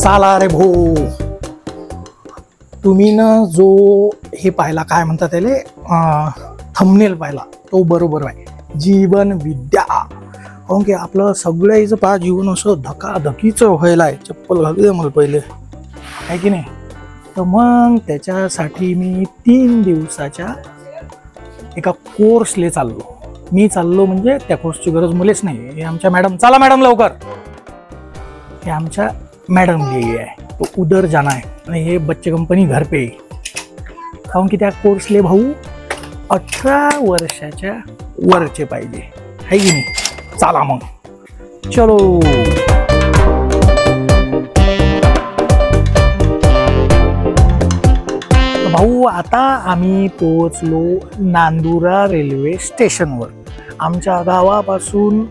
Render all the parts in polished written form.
चाला रे भो, तुम्ही ना जो हे पाहिला काय म्हणतात त्याला थंबनेल पाहिला तो बरोबर आहे. जीवन विद्या. कारण की आपलं सगळ्याचं पहा जीवन असं धकाधकीचं व्हायला आहे. चप्पल घालू दे मला पहिले, आहे की नाही. तर मग त्याच्यासाठी मी 3 दिवसाच्या एका कोर्सले चाललो. मी चाललो म्हणजे त्या कोर्सची गरज मुलेच नाही. हे आमच्या मॅडम, चला मॅडम लवकर, हे आमच्या मॅडम लिहिली आहे. तो उधर जाना है आणि हे बच्चे कंपनी घर पे. कारण की त्या कोर्सले भाऊ 18 वर्षाच्या वरचे पाहिजे, है की नाही. चला मग चलो. भाऊ आता आम्ही पोहोचलो नांदुरा रेल्वे स्टेशनवर. आमच्या गावापासून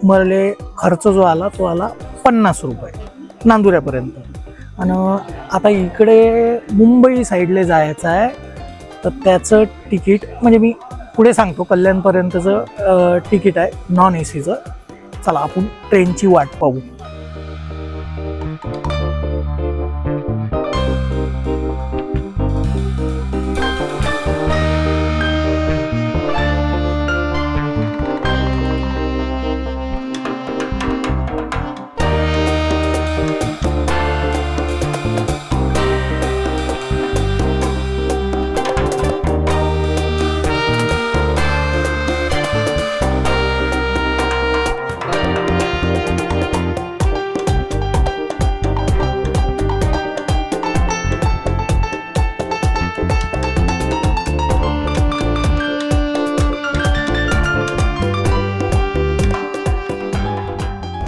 मरले खर्च जो आला तो आला 50 रुपये नांदुऱ्यापर्यंत. आणि आता इकडे मुंबई साईडला जायचं आहे तर त्याचं तिकीट म्हणजे मी पुढे सांगतो. कल्याणपर्यंतचं तिकीट आहे नॉन एसीचं. चला आपण ट्रेनची वाट पाहू.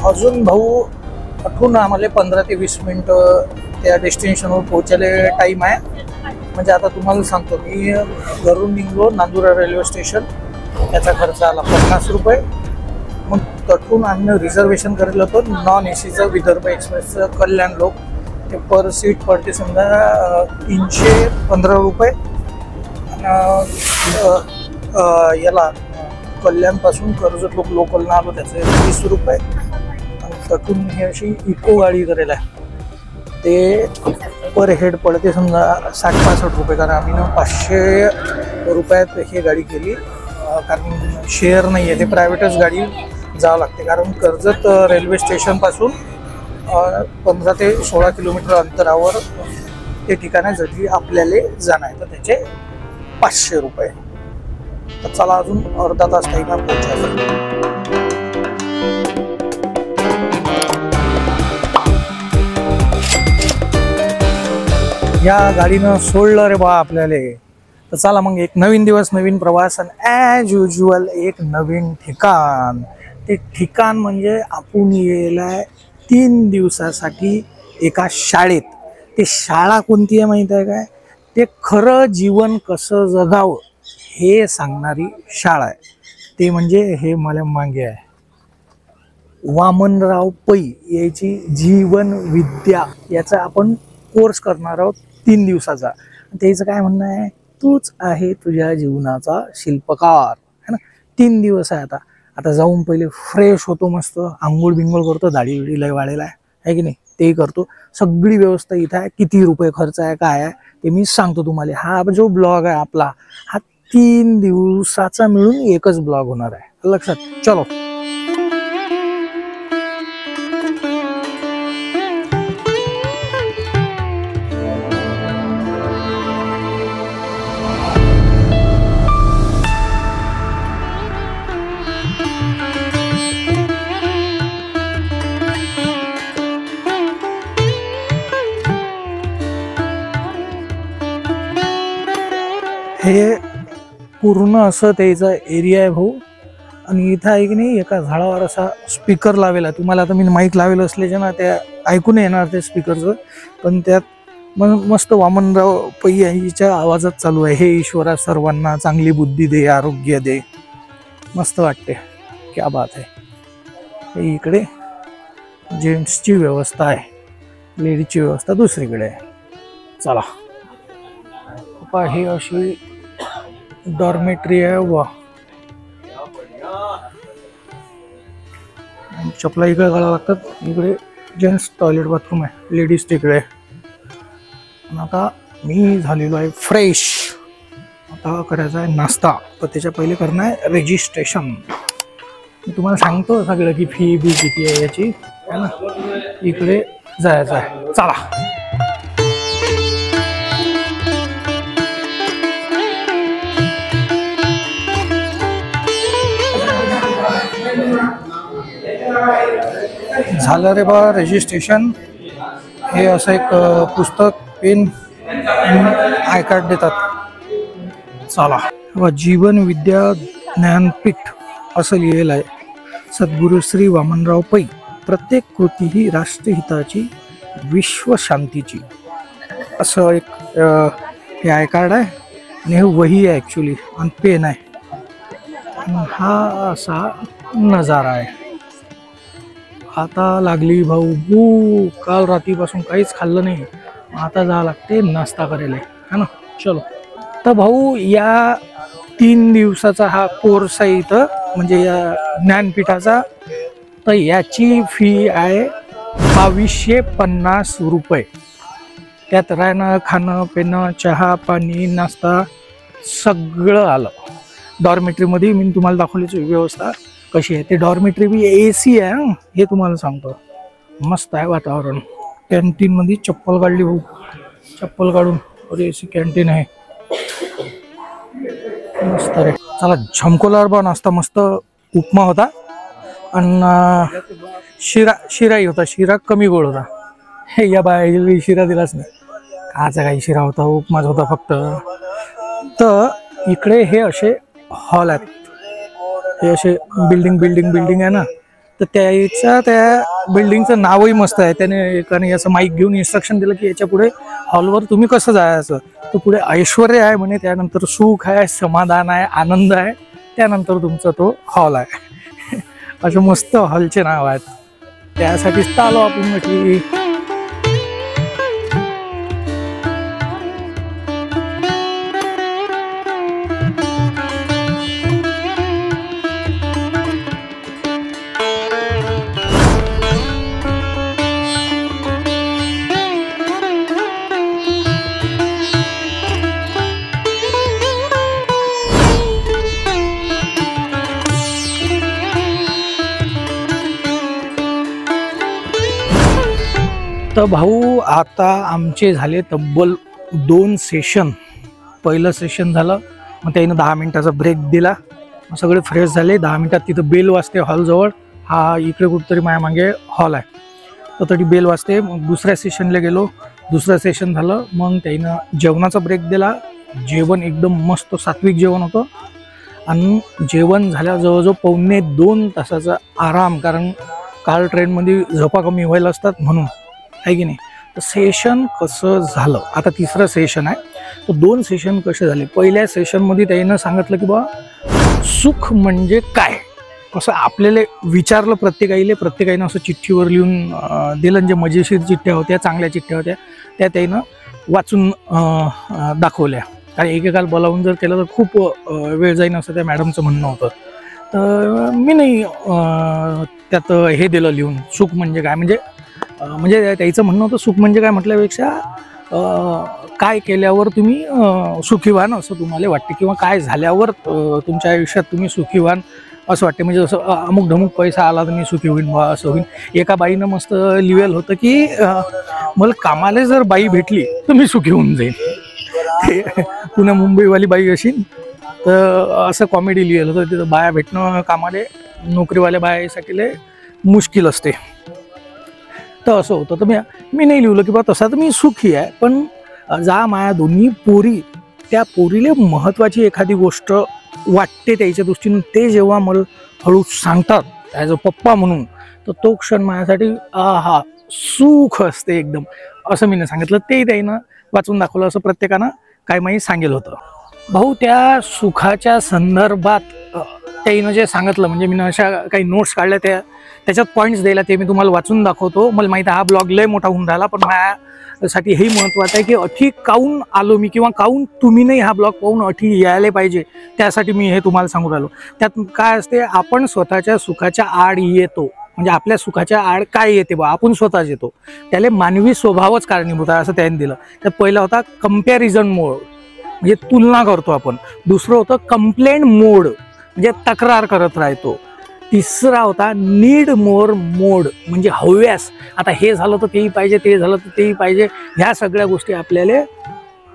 अजून भाऊ कुठून आम्हाला 15 ते 20 मिनिटं त्या डेस्टिनेशनवर पोहोचायला टाईम आहे. म्हणजे आता तुम्हाला सांगतो, मी घरून निघलो नांदुरा रेल्वे स्टेशन, त्याचा खर्च आला 50 रुपये. मग तिथून आम्ही रिझर्वेशन करेल होतं नॉन एसीचं विदर्भ एक्सप्रेसचं कल्याण लोक. ते पर सीट पडते समजा 315 रुपये. आणि याला कल्याणपासून कर्जत लोकलनं आलो त्याचे 20 रुपये. त्यातून ही अशी इको गाडी करेल आहे ते पर हेड पडते समजा 60-65 रुपये. कारण आम्ही ना 500 रुपयात ही गाडी केली. कारण शेअर नाही आहे, ते प्रायव्हेटच गाडी जावं लागते. कारण कर्जत रेल्वे स्टेशनपासून 15 ते 16 किलोमीटर अंतरावर ते ठिकाण आहे जरी आपल्याला जाणं आहे, तर त्याचे 500 रुपये. तर चला अजून अर्धा तास टाईम आहे पोहोचायला. या गाडीनं सोडलं रे बा आपल्याला. तर चला मग एक नवीन दिवस, नवीन प्रवास आणि ॲज युज्युअल एक नवीन ठिकाण. ते ठिकाण म्हणजे आपण येलाय 3 दिवसासाठी एका शाळेत. ते शाळा कोणती आहे माहीत आहे काय? ते खरं जीवन कसं जगावं हे सांगणारी शाळा आहे. ते म्हणजे हे मला मागे आहे वामनराव पै याची जीवन विद्या. याचा आपण कोर्स करणार आहोत 3 दिवसाचा. त्याचं काय म्हणणं आहे, तूच आहे तुझ्या जीवनाचा शिल्पकार, है ना. 3 दिवस आहे. आता जाऊन पहिले फ्रेश होतो, मस्त आंघोळ बिंघोळ करतो, दाढी बिडी लय वाढेला आहे की नाही, तेही करतो. सगळी व्यवस्था इथं आहे. किती रुपये खर्च आहे काय आहे ते मी सांगतो तुम्हाला. हा जो ब्लॉग आहे आपला, हा 3 दिवसाचा मिळून एकच ब्लॉग होणार आहे, लक्षात. चलो हे पूर्ण असं त्याचा एरिया आहे भाऊ. आणि इथं आहे की नाही एका झाडावर असा स्पीकर लावेला. तुम्हाला आता मी माईक लावेल असल्याचे ना त्या ऐकून येणार ते स्पीकरचं. पण त्यात मस्त वामनराव पै यांच्या आवाजात चालू आहे, हे ईश्वरा सर्वांना चांगली बुद्धी दे, आरोग्य दे. मस्त वाटते, क्या बात आहे. हे इकडे जेंट्सची व्यवस्था आहे, लेडीजची व्यवस्था दुसरीकडे आहे. चला पप्पा, ही अशी डॉर्मेटरी आहे. वा, चपला इकडे घालावं लागतात. इकडे जेंट्स टॉयलेट बाथरूम आहे, लेडीज तिकडे. आणि आता मी झालेलो आहे फ्रेश. आता करायचा आहे नाश्ता, तर त्याच्या पहिले करणं आहे रजिस्ट्रेशन. मी तुम्हाला सांगतो सगळं की फी बी किती आहे याची, है ना. इकडे जायचं आहे, चला. झालं रे बा रजिस्ट्रेशन. हे असं एक पुस्तक, पेन, आय कार्ड देतात. चला. जीवन विद्या ज्ञानपीठ असं लिहिलेलं आहे. सद्गुरू श्री वामनराव पै. प्रत्येक कृती ही राष्ट्रहिताची, विश्वशांतीची. असं एक हे आय कार्ड आहे आणि हे वही आहे ॲक्च्युली, आणि पेन आहे. आणि हा असा नजारा आहे. आता लागली भाऊ भूक. काल रात्रीपासून काहीच खाल्लं नाही. आता जावं लागते नाश्ता करायला, है ना. चलो. तर भाऊ या 3 दिवसाचा हा कोर्स आहे इथं, म्हणजे या ज्ञानपीठाचा. तर याची फी आहे 2250 रुपये. त्यात राहणं, खाणं, पिणं, चहा, पाणी, नाश्ता सगळं आलं. डॉर्मेटरीमध्ये मी तुम्हाला दाखवल्याची व्यवस्था कशी आहे. ते डॉर्मेटरी बी AC आहे, हे तुम्हाला सांगतो. मस्त आहे वातावरण. कॅन्टीनमध्ये चप्पल काढली भाऊ, चप्पल काढून. और AC कॅन्टीन आहे, मस्त रे. चला झमकोलावर बा नाश्ता. मस्त उपमा होता आणि शिराही होता. शिरा कमी गोड होता. हे या बाय शिरा दिलाच नाही. काचा काही शिरा होता, उपमाच होता फक्त. तर इकडे हे असे हॉल आहेत. हे असे बिल्डिंग आहे ना. तर त्या बिल्डिंगचं नावही मस्त आहे. त्याने एकाने असं माईक घेऊन इन्स्ट्रक्शन दिलं की याच्या पुढे हॉलवर तुम्ही कसं जायचं. तर पुढे ऐश्वर्य आहे म्हणे, त्यानंतर सुख आहे, समाधान आहे, आनंद आहे, त्यानंतर तुमचा तो हॉल आहे. असे मस्त हॉलचे नाव आहेत. त्यासाठीच चालू आपण म्हटली. तर भाऊ आता आमचे झाले तब्बल 2 सेशन. पहिलं सेशन झालं, मग त्यानं 10 मिनिटाचा ब्रेक दिला. मग सगळे फ्रेश झाले. 10 मिनिटात तिथं बेल वाजते हॉलजवळ. हा इकडे कुठेतरी माझ्या मागे हॉल आहे. तर तरी बेल वाजते. मग दुसऱ्या सेशनला गेलो. दुसरं सेशन झालं. मग त्यानं जेवणाचा ब्रेक दिला. जेवण एकदम मस्त सात्विक जेवण होतं. आणि जेवण झाल्या जवळजवळ 1.25-2 तासाचा आराम, कारण काल ट्रेनमध्ये झोपा कमी व्हायला असतात म्हणून, आहे की नाही. तर सेशन कसं झालं, आता तिसरं सेशन आहे. तर 2 सेशन कसे झाले. पहिल्या सेशनमध्ये त्यानं सांगितलं की बा सुख म्हणजे काय, असं आपल्याला विचारलं. प्रत्येकानं असं चिठ्ठीवर लिहून दिलं. जे मजेशीर चिठ्ठ्या होत्या, चांगल्या चिठ्ठ्या होत्या, त्या त्यानं वाचून दाखवल्या. कारण एकेकाला बोलावून जर केलं तर खूप वेळ जाईन असं त्या मॅडमचं म्हणणं होतं. तर मी नाही त्यात हे दिलं लिहून, सुख म्हणजे काय. म्हणजे त्याचं म्हणणं होतं सुख म्हणजे काय म्हटल्यापेक्षा काय केल्यावर तुम्ही सुखी व्हान असं तुम्हाला वाटते, किंवा काय झाल्यावर तुमच्या आयुष्यात तुम्ही सुखी व्हान असं वाटते. म्हणजे जसं अमुक ढमुक पैसा आला तर मी सुखी होईन बा, असं होईन. एका बाईनं मस्त लिहिलेलं होतं की मला कामाला जर बाई भेटली तर मी सुखी होऊन जाईन. ते पुन्हा मुंबईवाली बाई असेल तर असं कॉमेडी लिहिलं होतं. तिथं बाया भेटणं कामाले नोकरीवाल्या बायासाठी लय मुश्किल असते. तर असं होतं. तर मी नाही लिहिलं की बा तसा तर मी सुखी आहे, पण जा माया दोन्ही पोरी, त्या पोरीले महत्त्वाची एखादी गोष्ट वाटते त्याच्या दृष्टीने, ते जेव्हा मला हळू सांगतात ॲज अ पप्पा म्हणून, तर तो क्षण माझ्यासाठी आहा सुख असते एकदम, असं मी नाही सांगितलं. ते त्यानं वाचून दाखवलं. असं प्रत्येकानं काय माहीत सांगेल होतं. भाऊ त्या सुखाच्या संदर्भात त्यानं जे सांगितलं, म्हणजे मी अशा काही नोट्स काढल्या, त्याच्यात पॉईंट्स द्यायला, ते मी तुम्हाला वाचून दाखवतो. मला माहिती आहे हा ब्लॉग लय मोठा होऊन राहिला, पण माझ्यासाठी हेही महत्त्वाचं आहे की अठी काऊन आलो मी, किंवा काऊन तुम्ही नाही हा ब्लॉग पाहून अठी यायला पाहिजे, त्यासाठी मी हे तुम्हाला सांगू राहिलो. त्यात काय असते, आपण स्वतःच्या सुखाच्या आड येतो. म्हणजे आपल्या सुखाच्या आड काय येते बा आपण स्वतःच येतो, त्याला मानवी स्वभावच कारणीभूत आहे असं त्यांनी दिलं. तर पहिला होता कंपॅरिझन मोड, म्हणजे तुलना करतो आपण. दुसरं होतं कंप्लेंट मोड, म्हणजे तक्रार करत राहतो. तिसरा होता नीड मोर मोड, म्हणजे हव्यास. आता हे झालं तर तेही पाहिजे, ते झालं तर तेही पाहिजे. ह्या सगळ्या गोष्टी आपल्याला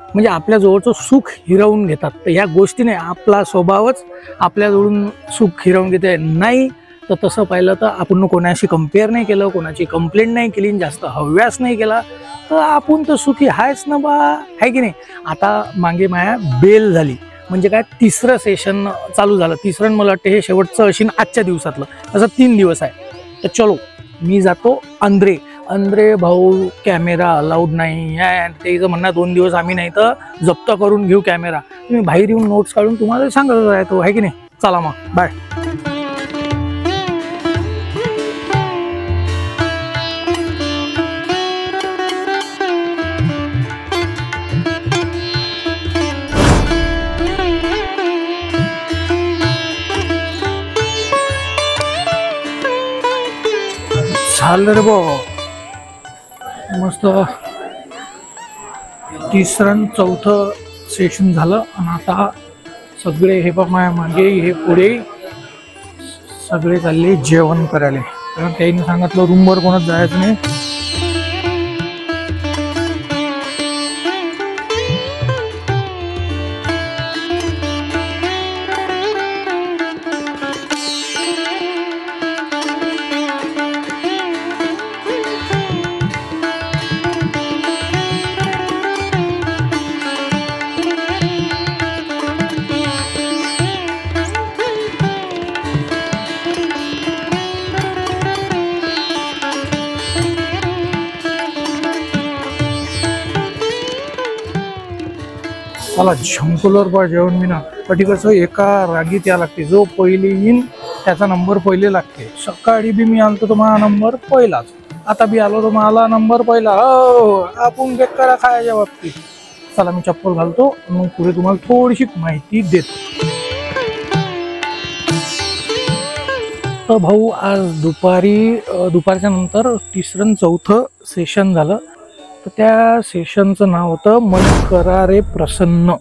म्हणजे आपल्या जवळचं सुख हिरावून घेतात. तर ह्या गोष्टीने आपला स्वभावच आपल्याजवळून सुख हिरावून घेते. नाही तर तसं पाहिलं तर आपण कोणाशी कम्पेअर नाही केलं, कोणाची कंप्लेंट नाही केली, जास्त हव्यास नाही केला, तर आपण तर सुखी आहेच ना बा, आहे की नाही. आता मागे माया बेल झाली, म्हणजे काय तिसरं सेशन चालू झालं. तिसरं मला वाटतं हे शेवटचं अशीन आजच्या दिवसातलं. असं 3 दिवस आहे. तर चलो मी जातो अंद्रे भाऊ कॅमेरा अलाउड नाही आहे. त्याचं म्हणणं 2 दिवस आम्ही नाही तर जप्त करून घेऊ कॅमेरा. तुम्ही बाहेर येऊन नोट्स काढून तुम्हाला सांगत राहतो, आहे की नाही. चला मग बाय. झालं रे बो मस्त. 3रं 4थं सेशन झालं आणि आता सगळे हे बघ माझ्या मागे हे पुढे सगळे चालले जेवण करायला. कारण त्यांनी सांगितलं रूमवर कोणाच जायचं नाही. मला झंकुलर बा जेवण मी ना कधी कसं एका रागीत या लागते. जो पहिले येईन त्याचा नंबर पहिले लागते. सकाळी बी मी आलतो तर माझा नंबर पहिलाच, आता बी आलो तर मला नंबर पहिला. हो आपण बेकार खायच्या बाबतीत. चला मी चप्पल घालतो, मग पुढे तुम्हाला थोडीशी माहिती देतो. तर भाऊ आज दुपारच्या नंतर 3रं 4थं सेशन झालं. तर त्या सेशनचं नाव होतं मन करा रे प्रसन्न.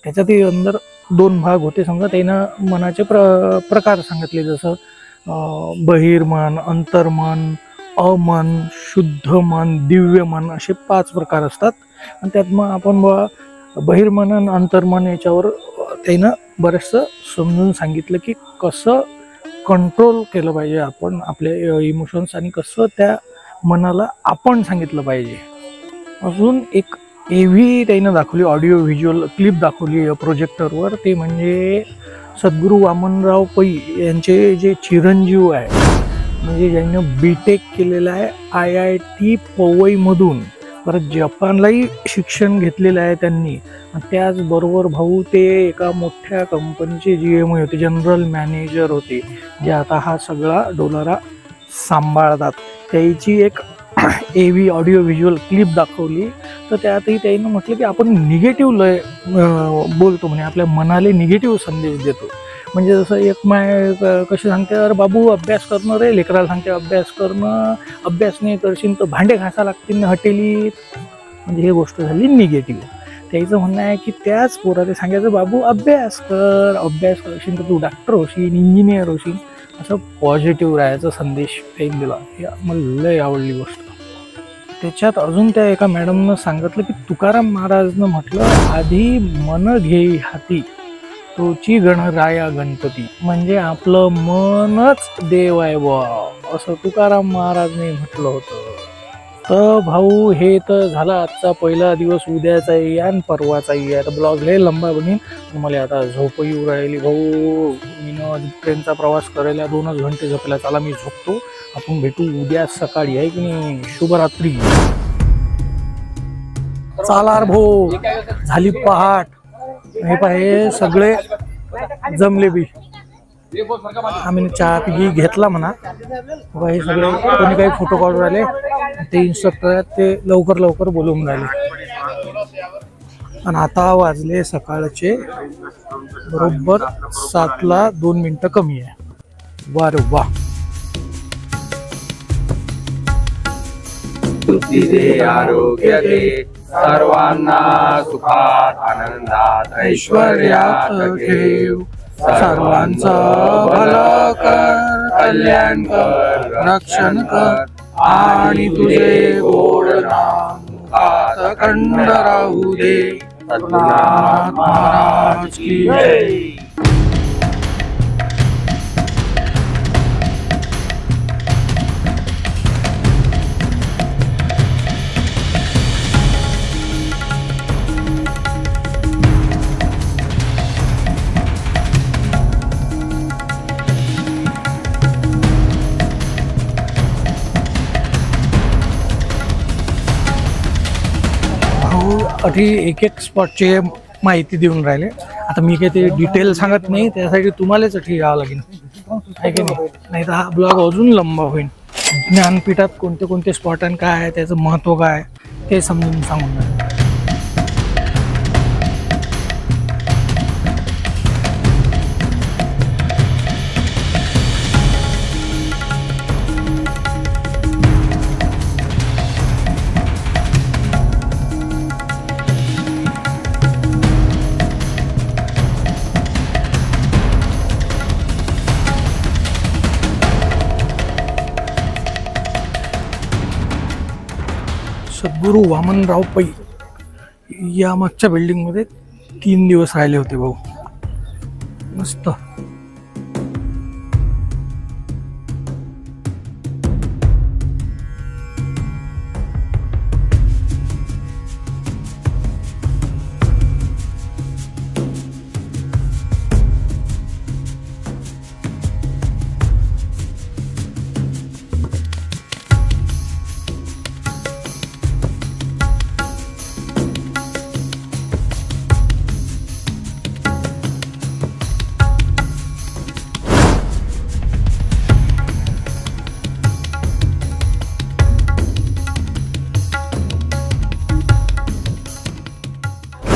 त्याच्यातही अंदर 2 भाग होते. समजा त्यानं मनाचे प्रकार सांगितले, जसं बहिर्मन, अंतर्मन, अमन, शुद्ध मन, दिव्य मन, असे 5 प्रकार असतात. आणि त्यात मग आपण बहिर्मन आणि अंतर्मन याच्यावर त्यानं बरंचसं समजून सांगितलं की कसं कंट्रोल केलं पाहिजे आपण आपले इमोशन्स, आणि कसं त्या मनाला आपण सांगितलं पाहिजे. अजून एक एव्ही त्यानं दाखवली, ऑडिओ व्हिज्युअल क्लिप दाखवली प्रोजेक्टरवर. ते म्हणजे सद्गुरू वामनराव पै यांचे जे चिरंजीव आहे, म्हणजे ज्यांनी BTech केलेलं आहे IIT पवईमधून, परत जपानलाही शिक्षण घेतलेलं आहे त्यांनी. त्याचबरोबर भाऊ ते एका मोठ्या कंपनीचे GM होते, जनरल मॅनेजर होते, जे आता हा सगळा डोलारा सांभाळतात. त्याची एक एव्ही ऑडिओ व्हिज्युअल क्लिप दाखवली. तर त्यातही त्यांनी म्हटलं की आपण निगेटिव्ह लय बोलतो, म्हणजे आपल्या मनाला निगेटिव्ह संदेश देतो. म्हणजे जसं एक माय कशी सांगते, अरे बाबू अभ्यास करणं रे, लेकराला सांगते अभ्यास करणं, अभ्यास नाही करशील तर भांडे घासा लागतील ना हटेलीत. म्हणजे ही गोष्ट झाली निगेटिव्ह. त्याचं म्हणणं आहे की त्याच पोराला सांगायचं बाबू अभ्यास कर, अभ्यास करशील तर तू डॉक्टर होशील, इंजिनियर होशील, असं पॉझिटिव्ह राहायचा संदेश त्यांनी दिला. हे मला लय आवडली गोष्ट. त्याच्यात अजून त्या एका मॅडमनं सांगितलं की तुकाराम महाराजनं म्हटलं, आधी मन घेई हाती तोची गणराया गणपती, म्हणजे आपलं मनच देव आहे बा, असं तुकाराम महाराजने म्हटलं होतं. तर भाऊ हे तर झाला आजचा पहिला दिवस. उद्याचा आहे आणि परवाचाही आहे. तर ब्लॉग लय लंबा बनीन. मला आता झोप येऊ राहिली भाऊ. मी ट्रेनचा प्रवास करायला 2च घंटे झोपला. चला मी झोपतो, आपण भेटू उद्या सकाळी, आहे की नाही. शुभरात्री. चालार भाऊ, झाली पहाट. हे पाहे सगळे जमले बी. आम्ही चहा पिगी घेतला म्हणा. हे सगळे कोणी काही फोटो काढून राहिले. ते इन्स्ट्रक्टर आहेत, ते लवकर बोलवून राहिले. आणि आता वाजले सकाळचे बरोबर 7 ला 2 मिनिटं कमी आहे. वा रे वा. बुद्धी दे, आरोग्य दे, सर्वांना सुखात आनंदात ऐश्वर्यात ठेव. सर्वांचं भलं कर, कल्याण कर, रक्षण कर आणि तुझे गोड नाम मुखात अखंड राहू दे. सद्गुरुनाथ महाराज की जय. अठी एक एक स्पॉटचे माहिती देऊन राहिले. आता मी काही ते डिटेल सांगत नाही, त्यासाठी तुम्हालाच अठी यावं लागेल, आहे की नाही तर हा ब्लॉग अजून लंबा होईल. ज्ञानपीठात कोणते कोणते स्पॉट आणि काय आहे, त्याचं महत्त्व काय ते समजून सांगून राहिले. सद्गुरू वामनराव पै या मागच्या बिल्डिंगमध्ये 3 दिवस राहिले होते भाऊ. मस्त.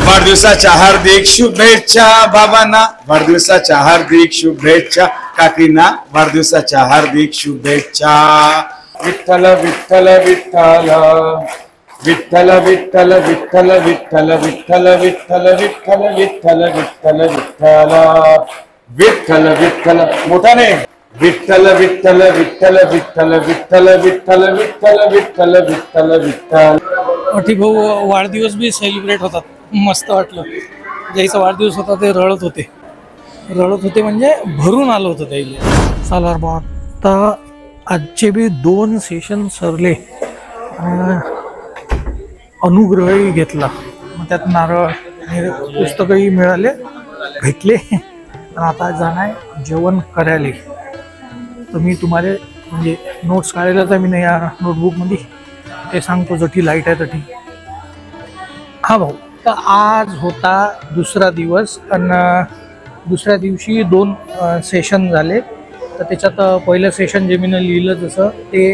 वाढदिवसाच्या हार्दिक शुभेच्छा बाबांना, वाढदिवसाच्या हार्दिक शुभेच्छा काकींना, वाढदिवसाच्या हार्दिक शुभेच्छा. विठ्ठल विठ्ठल विठ्ठल विठ्ठल विठ्ठल विठ्ठल विठ्ठल विठ्ठल विठ्ठल विठ्ठल विठ्ठल विठ्ठल विठ्ठल विठ्ठल विठ्ठल मोठाने विठ्ठल विठ्ठल विठ्ठल विठ्ठल विठ्ठल विठ्ठल विठ्ठल विठ्ठल विठ्ठल विठ्ठल. ठीक भाऊ, वाढदिवस बी सेलिब्रेट होतात. मस्त वाटलं. ज्याचा वाढदिवस होता ते रडत होते म्हणजे भरून आलं होतं त्याला. चला बा, आता आजचे बी 2 सेशन सरले, अनुग्रहही घेतला, मग त्यात नारळ आणि पुस्तकही मिळाले, भेटले. आणि आता जाणार जेवण करायला. तर मी तुम्हाला म्हणजे नोट्स काढायलाच आहे मी नाही या नोटबुकमध्ये, ते सांगतो जठी लाईट आहे तठी. हा भाऊ, तर आज होता दुसरा दिवस आणि दुसऱ्या दिवशी 2 सेशन झाले. तर त्याच्यात पहिलं सेशन जे मी लिहिलं जसं ते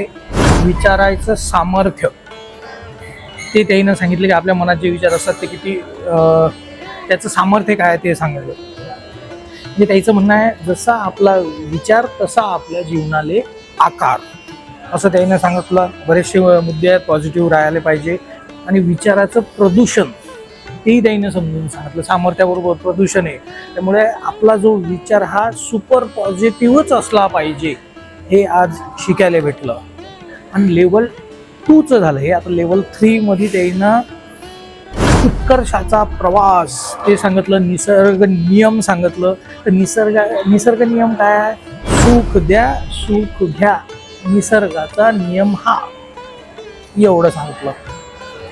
विचारायचं सामर्थ्य, ते त्यानं सांगितलं की आपल्या मनात जे विचार असतात ते किती त्याचं सामर्थ्य काय ते सांगितलं. म्हणजे त्याचं म्हणणं आहे जसा आपला विचार तसा आपल्या जीवनाले आकार, असं त्यानं सांगितलं. बरेचसे मुद्दे आहेत, पॉझिटिव्ह राहायला पाहिजे. आणि विचाराचं प्रदूषण तेही त्यानं समजून सांगितलं. सामर्थ्याबरोबर प्रदूषण आहे, त्यामुळे आपला जो विचार हा सुपर पॉझिटिव्हच असला पाहिजे, हे आज शिकायला भेटलं. आणि लेवल 2चं झालं हे. आता लेवल 3 मध्ये त्यानं उत्कर्षाचा प्रवास ते सांगितलं. निसर्ग नियम सांगितलं. तर निसर्ग नियम काय आहे? सुख द्या सुख घ्या, निसर्गाचा नियम हा. एवढं सांगितलं.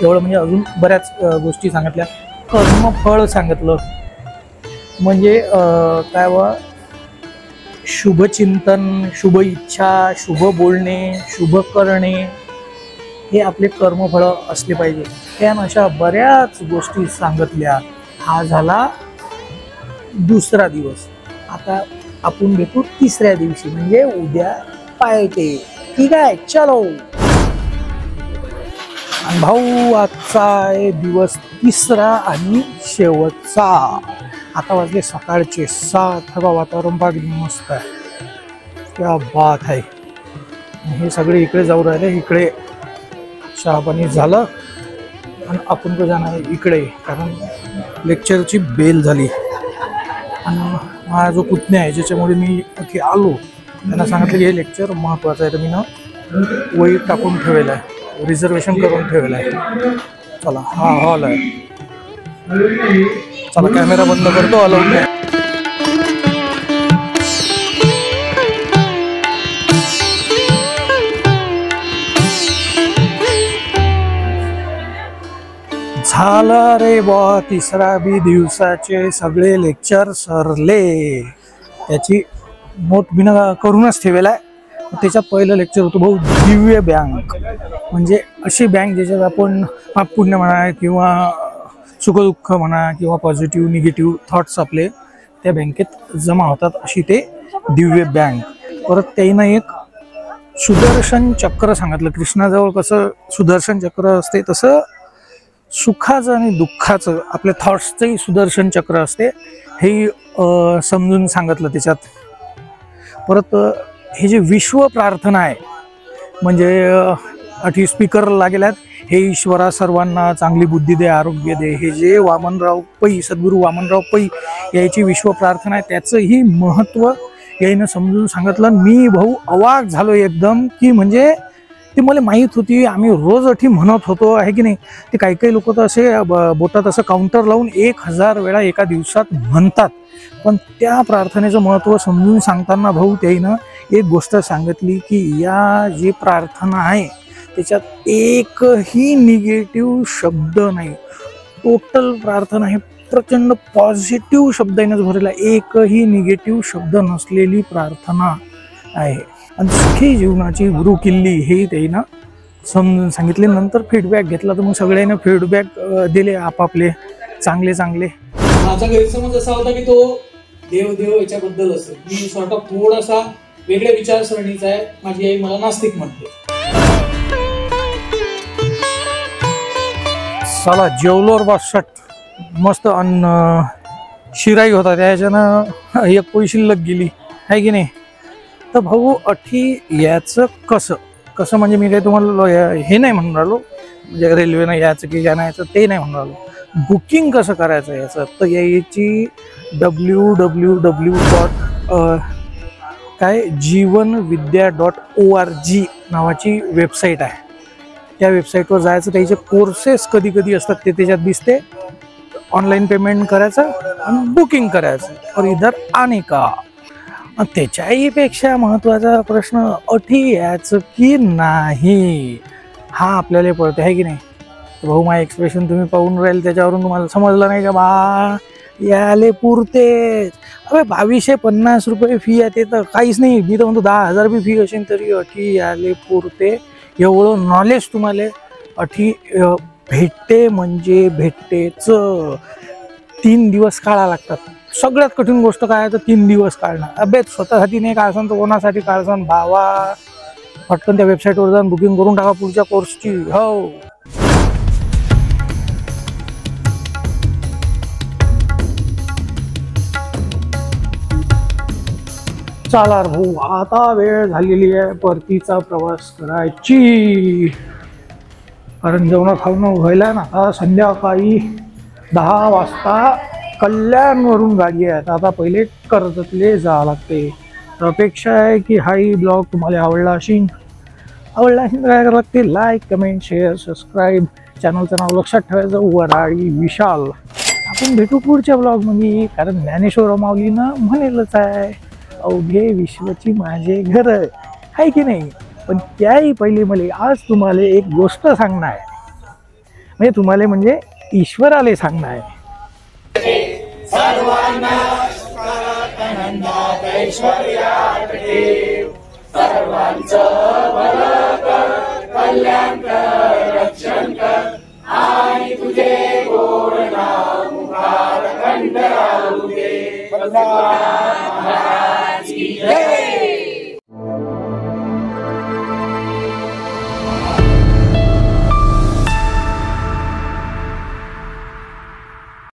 एवढं म्हणजे अजून बऱ्याच गोष्टी सांगितल्या. कर्मफळ सांगितलं, म्हणजे काय व शुभचिंतन, शुभ इच्छा, शुभ बोलणे, शुभ करणे, हे आपले कर्मफळ असले पाहिजे. त्या अशा बऱ्याच गोष्टी सांगितल्या. हा झाला दुसरा दिवस. आता आपण भेटू तिसऱ्या दिवशी, म्हणजे उद्या पायटे. ठीक आहे, चलो. भाऊ, आजचा आहे दिवस 3रा आणि शेवटचा. आता वाजले सकाळचे 7. हवा वातावरण पाहिजे मस्त आहे, क्या बात आहे. हे सगळे इकडे जाऊ राहिले. इकडे चहा पाणी झालं आणि आपण तो जाणार इकडे, कारण लेक्चरची बेल झाली. आणि हा जो पुतण्या आहे ज्याच्यामुळे मी इथे आलो, त्यांना सांगितलं की हे लेक्चर महत्त्वाचं आहे, तर मी ना वही टाकून ठेवलेलं आहे, रिझर्वेशन करून ठेवलेलं आहे. चला हा हॉल आहे. चला कॅमेरा बंद करतो, अलाउड नाही. झाला रे बा, तिसरा बी दिवसाचे सगळे लेक्चर सरले. त्याची नोट मी करूनच ठेवलेला आहे. त्याच्यात पहिलं लेक्चर होतं भाऊ दिव्य बँक, म्हणजे अशी बँक ज्याच्यात आपण पाप पुण्य म्हणा किंवा सुखदुःख म्हणा किंवा पॉझिटिव्ह निगेटिव्ह थॉट्स आपले त्या बँकेत जमा होतात, अशी ते दिव्य बँक. परत त्यानं एक सुदर्शन चक्र सांगितलं. कृष्णाजवळ कसं सुदर्शन चक्र असते तसं सुखाचं आणि दुःखाचं आपल्या थॉट्सचंही सुदर्शन चक्र असते, हे समजून सांगितलं त्याच्यात. परत हे जे विश्व प्रार्थना आहे, म्हणजे अठी स्पीकर लागेल्यात, हे ईश्वरा सर्वांना चांगली बुद्धी दे, आरोग्य दे, हे जे वामनराव पै, सद्गुरू वामनराव पै याची विश्व प्रार्थना आहे, त्याचंही महत्त्व यानं समजून सांगितलं. मी भाऊ अवाक झालो एकदम, की म्हणजे ते मला माहीत होती, आम्ही रोज अठी म्हणत होतो आहे की नाही. ते काही काही लोक तर असे बोटात असं काउंटर लावून 1000 वेळा एका दिवसात म्हणतात, पण त्या प्रार्थनेचं महत्त्व समजून सांगताना भाऊ त्याईनं एक गोष्ट सांगितली की या जी प्रार्थना आहे त्याच्यात एकही निगेटिव्ह शब्द नाही. टोटल प्रार्थना हे प्रचंड पॉझिटिव्ह शब्दांनीच भरलेला, एकही निगेटिव्ह शब्द नसलेली प्रार्थना आहे. आणि सुखी जीवनाची गुरु किल्ली हे त्यानं समजून सांगितले. नंतर फीडबॅक घेतला, तर मग सगळ्यांना फीडबॅक दिले आपापले चांगले चांगले. माझा गैरसमज असा होता की तो देव याच्याबद्दल असेल. मी सॉर्ट ऑफ थोडासा वेगळ्या विचारसरणीचा आहे. माझी आई मला नास्तिक म्हणते. चला जेवलोर बा शट, मस्त अन्न शिराई होता, त्याच्यानं एक पोळी शिल्लक गेली आहे की नाही. तर भाऊ अठी याचं कसं म्हणजे मी काही तुम्हाला हे नाही म्हणून राहिलो, म्हणजे रेल्वेनं यायचं की या नाही यायचं ते नाही म्हणून राहिलो. बुकिंग कसं करायचं याचं, तर याची www. जीवनविद्या.org नावाची वेबसाईट आहे. त्या वेबसाईटवर जायचं, त्याचे कोर्सेस कधी कधी असतात ते त्याच्यात दिसते. ऑनलाईन पेमेंट करायचं आणि बुकिंग करायचं, और इधर आने का. त्याच्याही पेक्षा महत्त्वाचा प्रश्न अठी याचं की नाही हा आपल्याला पडतो आहे की नाही. भाऊ माझं एक्सप्रेशन तुम्ही पाहून राहील, त्याच्यावरून तुम्हाला समजलं नाही का बा याले पुरते. अबे 2250 रुपये फी आहे, ते तर काहीच नाही. मी तर म्हणतो 10,000 बी फी असेल तरी अठी याले पुरते. एवढं नॉलेज तुम्हाला अठी भेटते, म्हणजे भेटतेच. 3 दिवस काढा लागतात. सगळ्यात कठीण गोष्ट काय आहे तर 3 दिवस काढणं. अबे स्वतःसाठी नाही काढसान तर कोणासाठी काढसान भावा. पटकन त्या वेबसाईटवर जाऊन बुकिंग करून टाका पुढच्या कोर्सची. हो चला भाऊ, आता वेळ झालेली आहे परतीचा प्रवास करायची. कारण जेवण खावणं व्हायला ना, आता संध्याकाळी 10 वाजता कल्याणवरून गाडी आहे. आता पहिले कर्जतले जावं लागते. तर अपेक्षा आहे की हाही ब्लॉग तुम्हाला आवडला असेल काय करावं लागते, लाईक कमेंट शेअर सबस्क्राईब. चॅनलचं नाव लक्षात ठेवायचं, वराळी विशाल. आपण भेटू पुढच्या ब्लॉगमध्ये, कारण ज्ञानेश्वर माऊलीनं म्हणेलच आहे अवघे विश्वची माझे घर आहे की नाही. पण त्याही पहिले मला आज तुम्हाला एक गोष्ट सांगणं आहे, म्हणजे तुम्हाला म्हणजे ईश्वराले सांगणं आहे. सर्वांना सर्वांचं भलं कर, कल्याण कर, रक्षण कर, आणि तुझे गोड नाव मुखार खंड राहू दे. महाराज की जय.